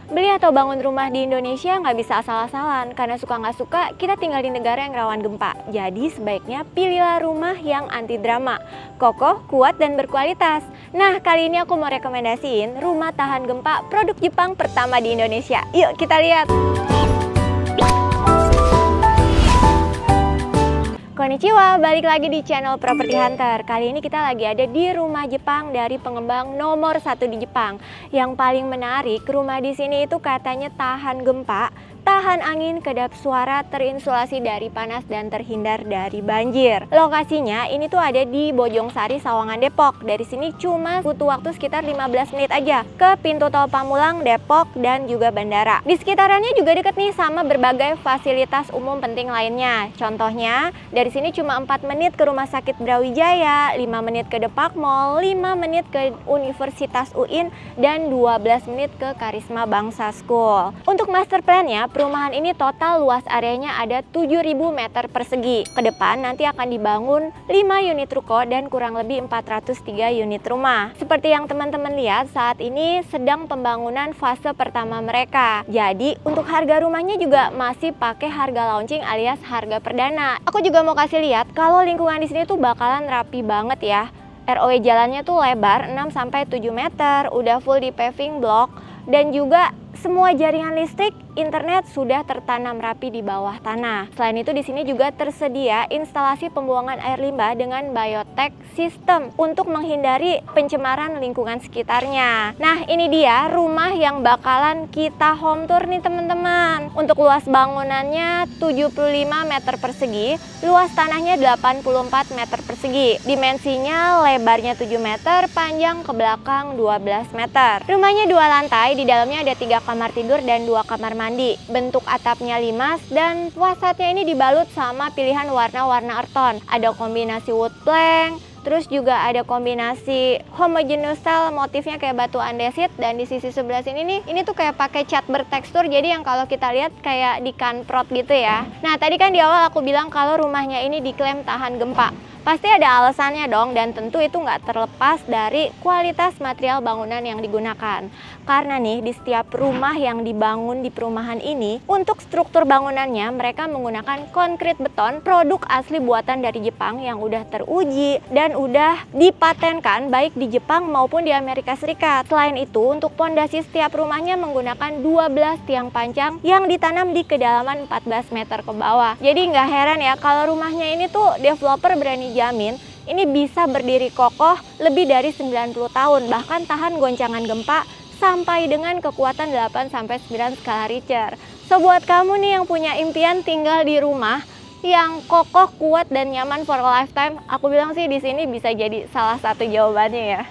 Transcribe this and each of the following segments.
Beli atau bangun rumah di Indonesia nggak bisa asal-asalan, karena suka nggak suka kita tinggal di negara yang rawan gempa. Jadi sebaiknya pilihlah rumah yang anti drama, kokoh, kuat, dan berkualitas. Nah, kali ini aku mau rekomendasiin rumah tahan gempa produk Jepang pertama di Indonesia. Yuk kita lihat! Konnichiwa, balik lagi di channel Property Hunter. Kali ini kita lagi ada di rumah Jepang dari pengembang nomor 1 di Jepang. Yang paling menarik, rumah di sini itu katanya tahan gempa, tahan angin, kedap suara, terinsulasi dari panas, dan terhindar dari banjir. Lokasinya ini tuh ada di Bojongsari, Sawangan, Depok. Dari sini cuma butuh waktu sekitar 15 menit aja ke pintu tol Pamulang, Depok, dan juga bandara. Di sekitarannya juga deket nih sama berbagai fasilitas umum penting lainnya. Contohnya, dari sini cuma 4 menit ke Rumah Sakit Brawijaya, 5 menit ke Depak Mall, 5 menit ke Universitas UIN, dan 12 menit ke Karisma Bangsa School. Untuk master plan-nya, perumahan ini total luas areanya ada 7.000 meter persegi. Ke depan nanti akan dibangun 5 unit ruko dan kurang lebih 403 unit rumah. Seperti yang teman-teman lihat, saat ini sedang pembangunan fase pertama mereka. Jadi untuk harga rumahnya juga masih pakai harga launching alias harga perdana. Aku juga mau kasih lihat kalau lingkungan di sini tuh bakalan rapi banget ya. ROW jalannya tuh lebar 6-7 meter, udah full di paving block, dan juga semua jaringan listrik, internet sudah tertanam rapi di bawah tanah. Selain itu di sini juga tersedia instalasi pembuangan air limbah dengan biotek sistem untuk menghindari pencemaran lingkungan sekitarnya. Nah, ini dia rumah yang bakalan kita home tour nih teman-teman. Untuk luas bangunannya 75 meter persegi, luas tanahnya 84 meter persegi. Dimensinya lebarnya 7 meter, panjang ke belakang 12 meter. Rumahnya 2 lantai, di dalamnya ada 3 kamar tidur dan 2 kamar mandi. Bentuk atapnya limas dan fasadnya ini dibalut sama pilihan warna-warna earth tone. Ada kombinasi wood plank, terus juga ada kombinasi homogeneous style, motifnya kayak batu andesit, dan di sisi sebelah sini nih, ini tuh kayak pakai cat bertekstur, jadi yang kalau kita lihat kayak di kanprot gitu ya. Nah, tadi kan di awal aku bilang kalau rumahnya ini diklaim tahan gempa. Pasti ada alasannya dong, dan tentu itu nggak terlepas dari kualitas material bangunan yang digunakan. Karena nih, di setiap rumah yang dibangun di perumahan ini, untuk struktur bangunannya mereka menggunakan konkrit beton produk asli buatan dari Jepang yang udah teruji dan udah dipatenkan baik di Jepang maupun di Amerika Serikat. Selain itu, untuk pondasi setiap rumahnya menggunakan 12 tiang panjang yang ditanam di kedalaman 14 meter ke bawah. Jadi nggak heran ya kalau rumahnya ini tuh developer berani jamin ini bisa berdiri kokoh lebih dari 90 tahun, bahkan tahan goncangan gempa sampai dengan kekuatan 8-9 skala Richter. So buat kamu nih yang punya impian tinggal di rumah yang kokoh, kuat, dan nyaman for a lifetime, aku bilang sih di sini bisa jadi salah satu jawabannya ya.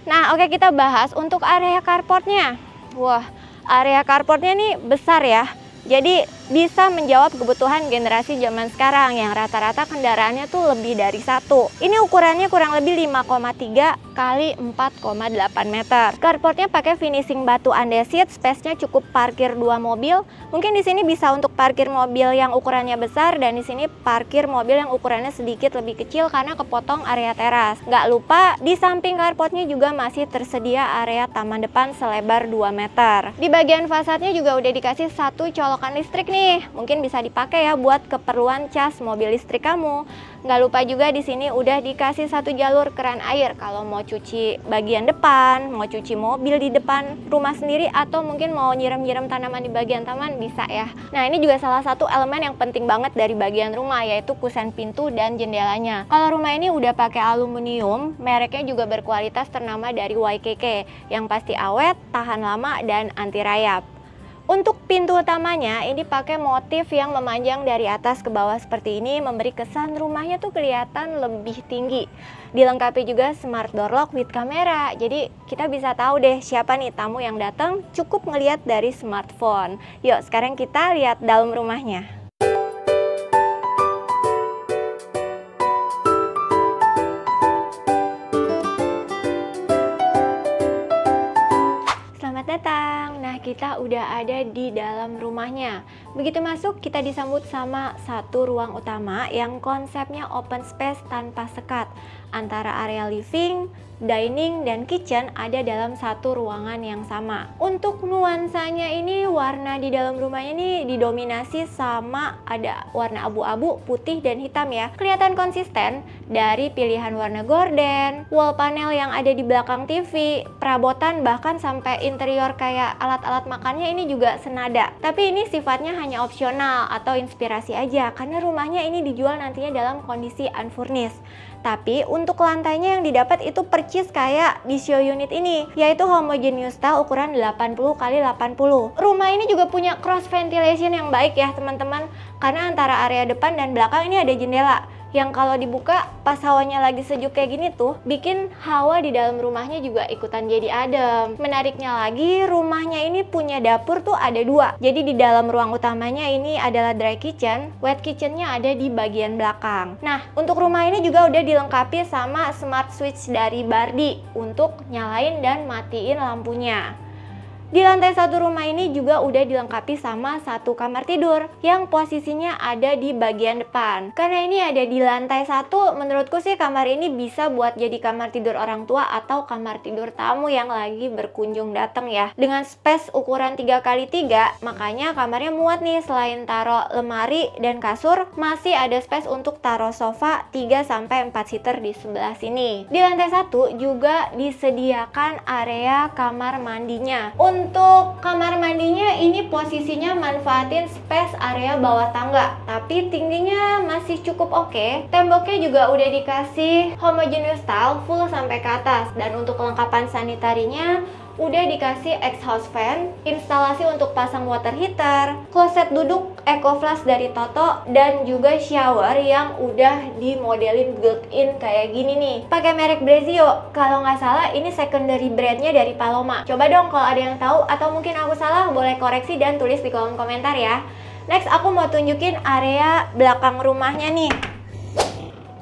Nah, oke, kita bahas untuk area carportnya. Wah, area carportnya nih besar ya. Jadi bisa menjawab kebutuhan generasi zaman sekarang yang rata-rata kendaraannya tuh lebih dari 1. Ini ukurannya kurang lebih 5,3 kali 4,8 meter. Carportnya pakai finishing batu andesit, space-nya cukup parkir 2 mobil. Mungkin di sini bisa untuk parkir mobil yang ukurannya besar, dan di sini parkir mobil yang ukurannya sedikit lebih kecil karena kepotong area teras. Nggak lupa di samping carportnya juga masih tersedia area taman depan selebar 2 meter. Di bagian fasadnya juga udah dikasih 1 colokan listrik nih. Mungkin bisa dipakai ya buat keperluan cas mobil listrik kamu. Nggak lupa juga di sini udah dikasih 1 jalur keran air kalau mau cuci bagian depan, mau cuci mobil di depan rumah sendiri, atau mungkin mau nyiram-nyiram tanaman di bagian taman bisa ya. Nah, ini juga salah satu elemen yang penting banget dari bagian rumah, yaitu kusen pintu dan jendelanya. Kalau rumah ini udah pakai aluminium, mereknya juga berkualitas ternama dari YKK, yang pasti awet, tahan lama, dan anti rayap. Untuk pintu utamanya ini pakai motif yang memanjang dari atas ke bawah seperti ini, memberi kesan rumahnya tuh kelihatan lebih tinggi. Dilengkapi juga smart door lock with kamera, jadi kita bisa tahu deh siapa nih tamu yang datang cukup ngelihat dari smartphone. Yuk sekarang kita lihat dalam rumahnya. Selamat datang. Nah, kita udah ada di dalam rumahnya. Begitu masuk, kita disambut sama satu ruang utama yang konsepnya open space tanpa sekat. antara area living, dining, dan kitchen ada dalam satu ruangan yang sama. Untuk nuansanya ini warna di dalam rumahnya ini didominasi sama ada warna abu-abu, putih, dan hitam ya. Kelihatan konsisten dari pilihan warna gorden, wall panel yang ada di belakang TV, perabotan, bahkan sampai interior kayak alat-alat makannya ini juga senada. Tapi ini sifatnya hanya opsional atau inspirasi aja karena rumahnya ini dijual nantinya dalam kondisi unfurnished. Tapi untuk lantainya yang didapat itu percis kayak di show unit ini, yaitu homogeneous style ukuran 80 x 80. Rumah ini juga punya cross ventilation yang baik ya teman-teman, karena antara area depan dan belakang ini ada jendela yang kalau dibuka pas hawanya lagi sejuk kayak gini tuh bikin hawa di dalam rumahnya juga ikutan jadi adem. Menariknya lagi, rumahnya ini punya dapur tuh ada dua. Jadi di dalam ruang utamanya ini adalah dry kitchen, wet kitchennya ada di bagian belakang. Nah, untuk rumah ini juga udah dilengkapi sama smart switch dari Bardi untuk nyalain dan matiin lampunya. Di lantai satu rumah ini juga udah dilengkapi sama satu kamar tidur yang posisinya ada di bagian depan. Karena ini ada di lantai satu, menurutku sih kamar ini bisa buat jadi kamar tidur orang tua atau kamar tidur tamu yang lagi berkunjung datang ya. Dengan space ukuran 3x3, makanya kamarnya muat nih, selain taruh lemari dan kasur, masih ada space untuk taruh sofa 3-4 seater di sebelah sini. Di lantai satu juga disediakan area kamar mandinya. Untuk kamar mandinya ini posisinya manfaatin space area bawah tangga, tapi tingginya masih cukup oke. Temboknya juga udah dikasih homogeneous style full sampai ke atas, dan untuk kelengkapan sanitarinya udah dikasih exhaust fan, instalasi untuk pasang water heater, kloset duduk eco flush dari Toto, dan juga shower yang udah dimodelin built-in kayak gini nih. Pakai merek Brezio, kalau nggak salah ini secondary brandnya dari Paloma. Coba dong kalau ada yang tahu atau mungkin aku salah, boleh koreksi dan tulis di kolom komentar ya. Next aku mau tunjukin area belakang rumahnya nih.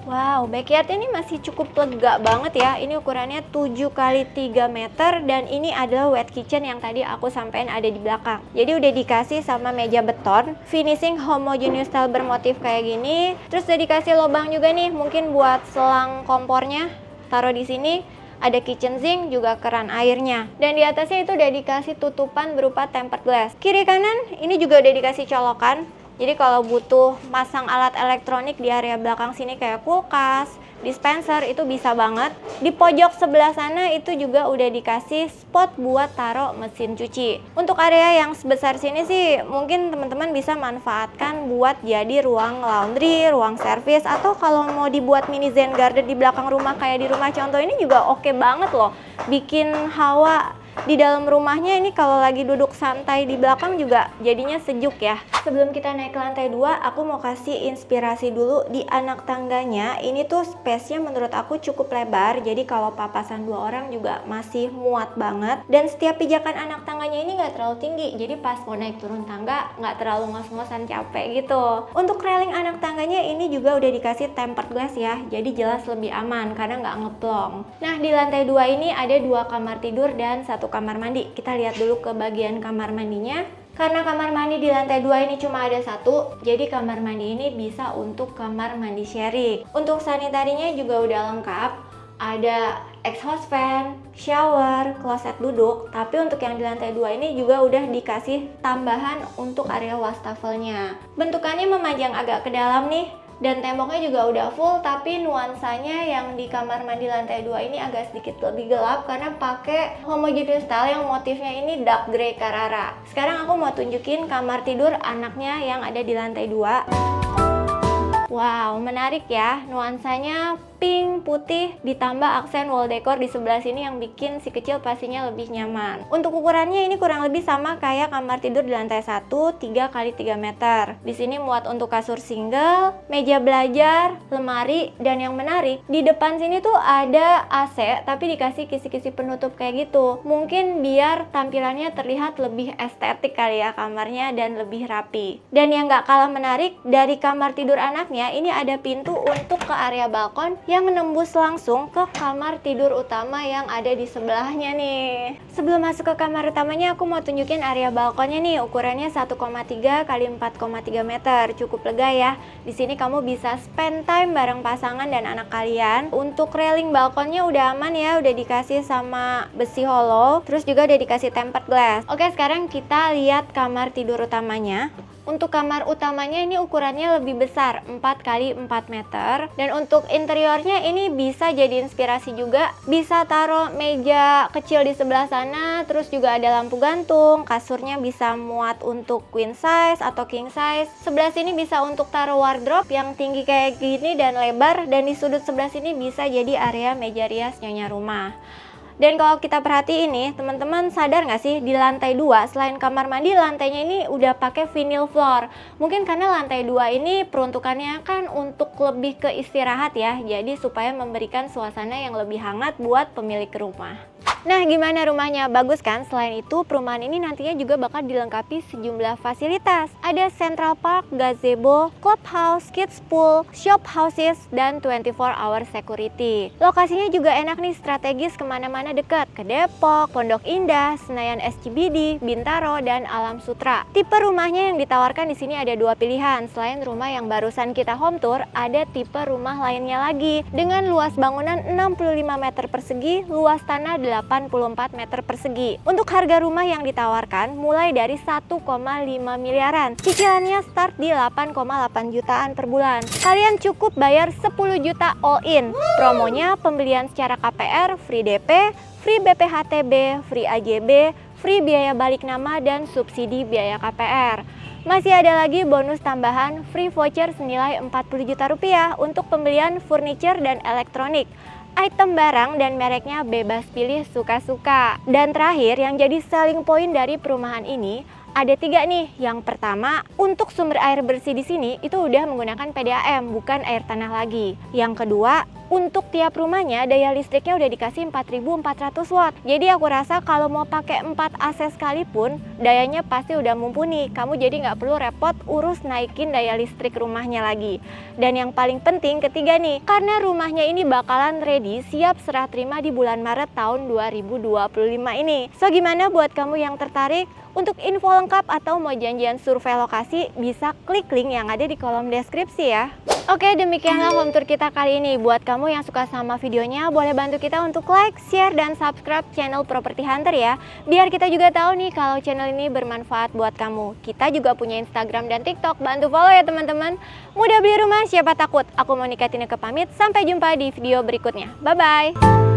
Wow, backyard ini masih cukup lega banget ya. Ini ukurannya 7x3 meter dan ini adalah wet kitchen yang tadi aku sampein ada di belakang. Jadi udah dikasih sama meja beton, finishing homogeneous style bermotif kayak gini. Terus udah dikasih lubang juga nih, mungkin buat selang kompornya. Taruh di sini. Ada kitchen sink, juga keran airnya. Dan di atasnya itu udah dikasih tutupan berupa tempered glass. Kiri kanan ini juga udah dikasih colokan. Jadi kalau butuh masang alat elektronik di area belakang sini kayak kulkas, dispenser, itu bisa banget. Di pojok sebelah sana itu juga udah dikasih spot buat taruh mesin cuci. Untuk area yang sebesar sini sih mungkin teman-teman bisa manfaatkan buat jadi ruang laundry, ruang servis, atau kalau mau dibuat mini zen garden di belakang rumah kayak di rumah contoh ini juga oke banget loh. Bikin hawa di dalam rumahnya ini kalau lagi duduk santai di belakang juga jadinya sejuk ya. Sebelum kita naik ke lantai 2, aku mau kasih inspirasi dulu di anak tangganya. Ini tuh space-nya menurut aku cukup lebar, jadi kalau papasan 2 orang juga masih muat banget. Dan setiap pijakan anak tangganya ini nggak terlalu tinggi, jadi pas mau naik turun tangga nggak terlalu ngos-ngosan capek gitu. Untuk railing anak tangganya ini juga udah dikasih tempered glass ya, jadi jelas lebih aman karena nggak ngeplong. Nah, di lantai 2 ini ada 2 kamar tidur dan 1 kamar mandi. Kita lihat dulu ke bagian kamar mandinya. Karena kamar mandi di lantai 2 ini cuma ada 1, jadi kamar mandi ini bisa untuk kamar mandi sharing. Untuk sanitarinya juga udah lengkap. Ada exhaust fan, shower, kloset duduk. Tapi untuk yang di lantai 2 ini juga udah dikasih tambahan untuk area wastafelnya. Bentukannya memanjang agak ke dalam nih. Dan temboknya juga udah full, tapi nuansanya yang di kamar mandi lantai 2 ini agak sedikit lebih gelap karena pakai homogeneous style yang motifnya ini dark grey Carrara. Sekarang aku mau tunjukin kamar tidur anaknya yang ada di lantai 2. Wow, menarik ya, nuansanya pink, putih, ditambah aksen wall decor di sebelah sini yang bikin si kecil pastinya lebih nyaman. Untuk ukurannya ini kurang lebih sama kayak kamar tidur di lantai 1, 3x3 meter. Di sini muat untuk kasur single, meja belajar, lemari, dan yang menarik, di depan sini tuh ada AC, tapi dikasih kisi-kisi penutup kayak gitu. Mungkin biar tampilannya terlihat lebih estetik kali ya kamarnya dan lebih rapi. Dan yang gak kalah menarik, dari kamar tidur anaknya, ini ada pintu untuk ke area balkon yang menembus langsung ke kamar tidur utama yang ada di sebelahnya nih. Sebelum masuk ke kamar utamanya, aku mau tunjukin area balkonnya nih. Ukurannya 1,3 kali 4,3 meter, cukup lega ya. Di sini kamu bisa spend time bareng pasangan dan anak kalian. Untuk railing balkonnya udah aman ya, udah dikasih sama besi hollow, terus juga udah dikasih tempered glass. Oke, sekarang kita lihat kamar tidur utamanya. Untuk kamar utamanya ini ukurannya lebih besar, 4 kali 4 meter. Dan untuk interiornya ini bisa jadi inspirasi juga. Bisa taruh meja kecil di sebelah sana, terus juga ada lampu gantung. Kasurnya bisa muat untuk queen size atau king size. Sebelah sini bisa untuk taruh wardrobe yang tinggi kayak gini dan lebar. Dan di sudut sebelah sini bisa jadi area meja rias nyonya rumah. Dan kalau kita perhatiin nih, teman-teman sadar nggak sih di lantai 2 selain kamar mandi, lantainya ini udah pakai vinyl floor. Mungkin karena lantai 2 ini peruntukannya kan untuk lebih ke istirahat ya, jadi supaya memberikan suasana yang lebih hangat buat pemilik rumah. Nah, gimana rumahnya? Bagus kan? Selain itu, perumahan ini nantinya juga bakal dilengkapi sejumlah fasilitas. Ada Central Park, gazebo, clubhouse, kids pool, shop houses, dan 24-hour security. Lokasinya juga enak nih, strategis kemana-mana dekat. Ke Depok, Pondok Indah, Senayan SCBD, Bintaro, dan Alam Sutra. Tipe rumahnya yang ditawarkan di sini ada 2 pilihan. Selain rumah yang barusan kita home tour, ada tipe rumah lainnya lagi. Dengan luas bangunan 65 meter persegi, luas tanah 84 meter persegi. Untuk harga rumah yang ditawarkan mulai dari 1,5 miliaran. Cicilannya start di 8,8 jutaan per bulan. Kalian cukup bayar 10 juta all in. Promonya pembelian secara KPR, free DP, free BPHTB, free AJB, free biaya balik nama, dan subsidi biaya KPR. Masih ada lagi bonus tambahan free voucher senilai 40 juta rupiah untuk pembelian furniture dan elektronik. Item barang dan mereknya bebas pilih suka-suka. Dan terakhir yang jadi selling point dari perumahan ini ada 3 nih. Yang pertama, untuk sumber air bersih di sini itu udah menggunakan PDAM, bukan air tanah lagi. Yang kedua, untuk tiap rumahnya daya listriknya udah dikasih 4400 watt. Jadi aku rasa kalau mau pakai 4 AC sekalipun, dayanya pasti udah mumpuni. Kamu jadi nggak perlu repot urus naikin daya listrik rumahnya lagi. Dan yang paling penting ketiga nih, karena rumahnya ini bakalan ready siap serah terima di bulan Maret tahun 2025 ini. So gimana buat kamu yang tertarik? Untuk info lengkap atau mau janjian survei lokasi, bisa klik link yang ada di kolom deskripsi ya. Oke, demikianlah home tour kita kali ini. Buat kamu yang suka sama videonya, boleh bantu kita untuk like, share, dan subscribe channel Property Hunter ya. Biar kita juga tahu nih kalau channel ini bermanfaat buat kamu. Kita juga punya Instagram dan TikTok, bantu follow ya teman-teman. Mudah beli rumah, siapa takut? Aku Monica Tineke pamit, sampai jumpa di video berikutnya. Bye-bye!